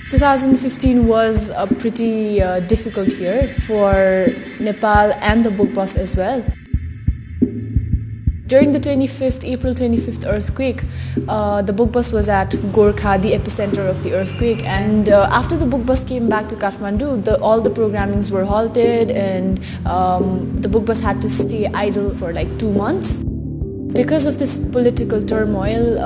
2015 was a pretty difficult year for Nepal and the book bus as well. During the April 25th earthquake, the book bus was at Gorkha, the epicenter of the earthquake, and after the book bus came back to Kathmandu, all the programmings were halted and the book bus had to stay idle for like 2 months. Because of this political turmoil,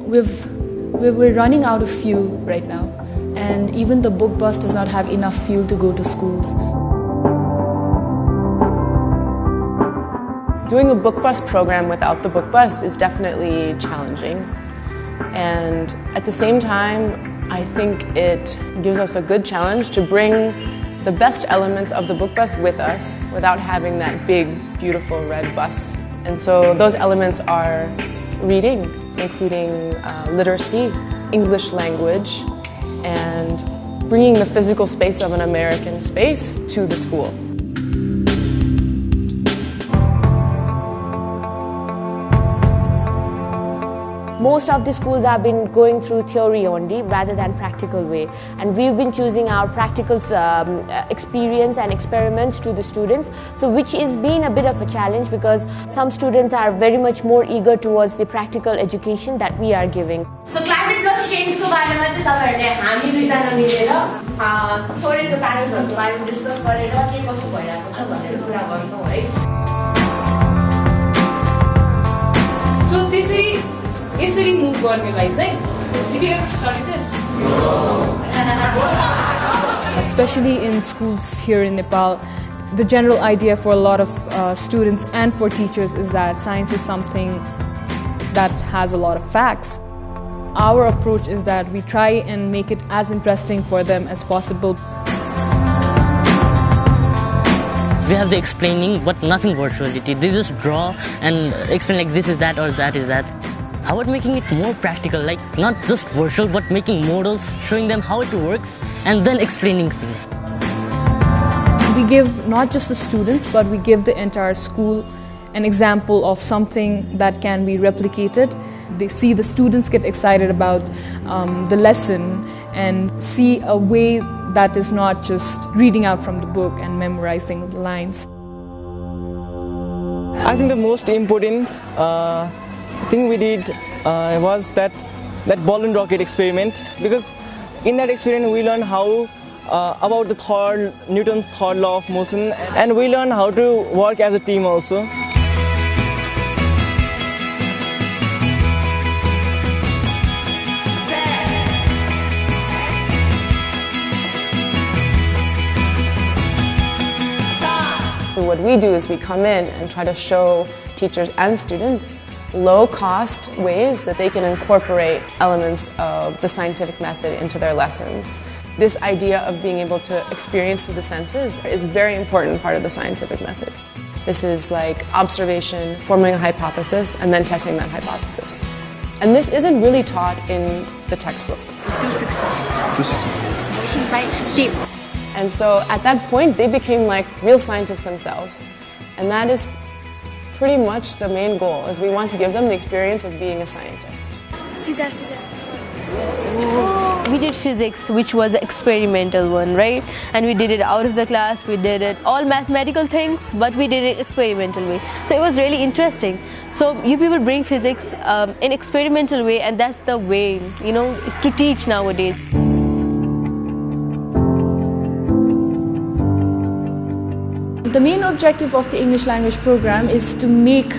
we're running out of fuel right now, and even the book bus does not have enough fuel to go to schools. Doing a book bus program without the book bus is definitely challenging, and at the same time I think it gives us a good challenge to bring the best elements of the book bus with us without having that big, beautiful red bus. And so those elements are reading, including literacy, English language, and bringing the physical space of an American space to the school. Most of the schools have been going through theory only rather than practical way, and we've been choosing our practical experience and experiments to the students, so which is been a bit of a challenge because some students are very much more eager towards the practical education that we are giving. So climate plus change को बारेमा चाहिँ तपाईहरुले हामी दुईजना मिलेर थोरै जो प्यारेन्ट्सहरुको बारेमा डिस्कस गरेर के कसो भइराको छ भनेर कुरा गर्छौं है. So यसरी मुभ गर्नेलाई चाहिँ did you ever study this? Especially in schools here in Nepal, the general idea for a lot of students and for teachers is that science is something that has a lot of facts. Our approach is that we try and make it as interesting for them as possible. We have the explaining, but nothing virtuality. They just draw and explain like this is that or that is that. How about making it more practical, like not just virtual, but making models, showing them how it works, and then explaining things. We give not just the students, but we give the entire school an example of something that can be replicated. They see the students get excited about the lesson and see a way that is not just reading out from the book and memorizing the lines. I think the most important thing we did was that ball and rocket experiment, because in that experiment we learned how about Newton's third law of motion, and we learned how to work as a team also. What we do is we come in and try to show teachers and students low-cost ways that they can incorporate elements of the scientific method into their lessons. This idea of being able to experience through the senses is a very important part of the scientific method. This is like observation, forming a hypothesis, and then testing that hypothesis. And this isn't really taught in the textbooks. 266. She's right, deep. And so at that point, they became like real scientists themselves. And that is pretty much the main goal, is we want to give them the experience of being a scientist. We did physics, which was an experimental one, right? And we did it out of the class, we did it all mathematical things, but we did it experimental way. So it was really interesting. So you people bring physics in experimental way, and that's the way, to teach nowadays. The main objective of the English language program is to make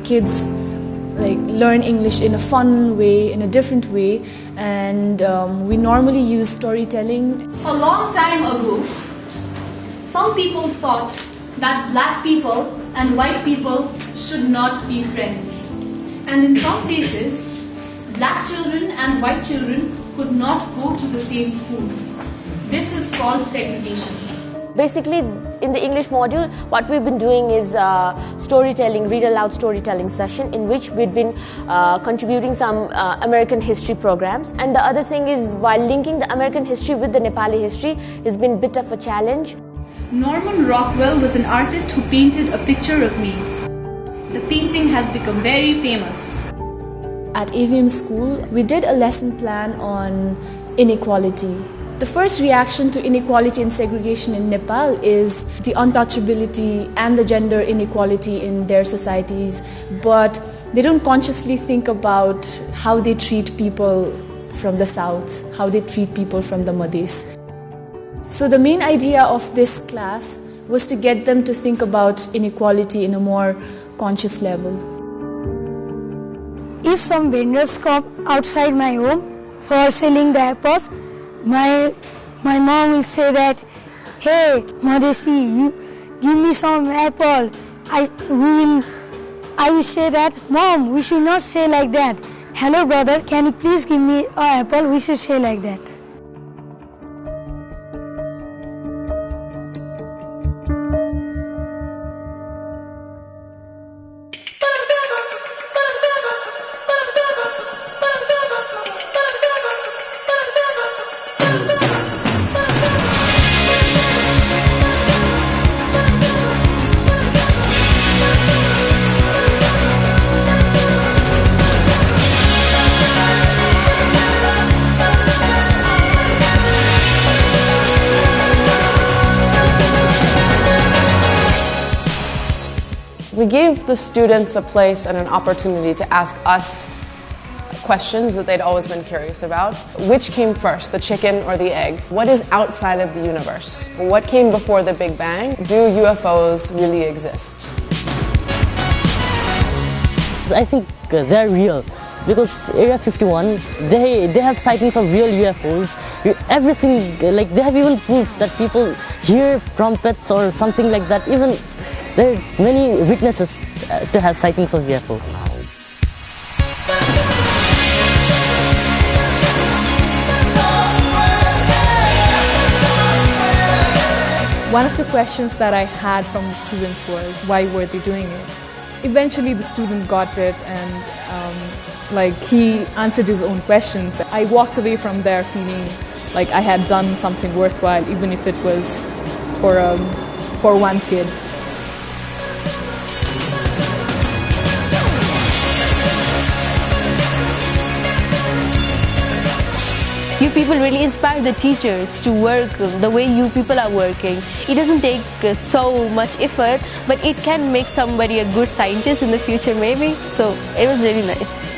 kids learn English in a fun way, in a different way, and we normally use storytelling. A long time ago, some people thought that black people and white people should not be friends. And in some places, black children and white children could not go to the same schools. This is called segregation. Basically, in the English module, what we've been doing is storytelling, read aloud storytelling session, in which we've been contributing some American history programs. And the other thing is, while linking the American history with the Nepali history, has been a bit of a challenge. Norman Rockwell was an artist who painted a picture of me. The painting has become very famous. At AVM School, we did a lesson plan on inequality. The first reaction to inequality and segregation in Nepal is the untouchability and the gender inequality in their societies, but they don't consciously think about how they treat people from the south, how they treat people from the Madhya. So the main idea of this class was to get them to think about inequality in a more conscious level. If some vendors come outside my home for selling the apples, my mom will say that, "Hey, Madhesi, you give me some apple." I will say that, "Mom, we should not say like that. Hello brother, can you please give me an apple?" We should say like that. We gave the students a place and an opportunity to ask us questions that they'd always been curious about. Which came first, the chicken or the egg? What is outside of the universe? What came before the Big Bang? Do UFOs really exist? I think they're real because Area 51, they have sightings of real UFOs. Everything, like they have even proofs that people hear trumpets or something like that. Even there are many witnesses to have sightings of UFO. One of the questions that I had from the students was, why were they doing it? Eventually the student got it, and he answered his own questions. I walked away from there feeling like I had done something worthwhile, even if it was for one kid. You people really inspire the teachers to work the way you people are working. It doesn't take so much effort, but it can make somebody a good scientist in the future maybe. So it was really nice.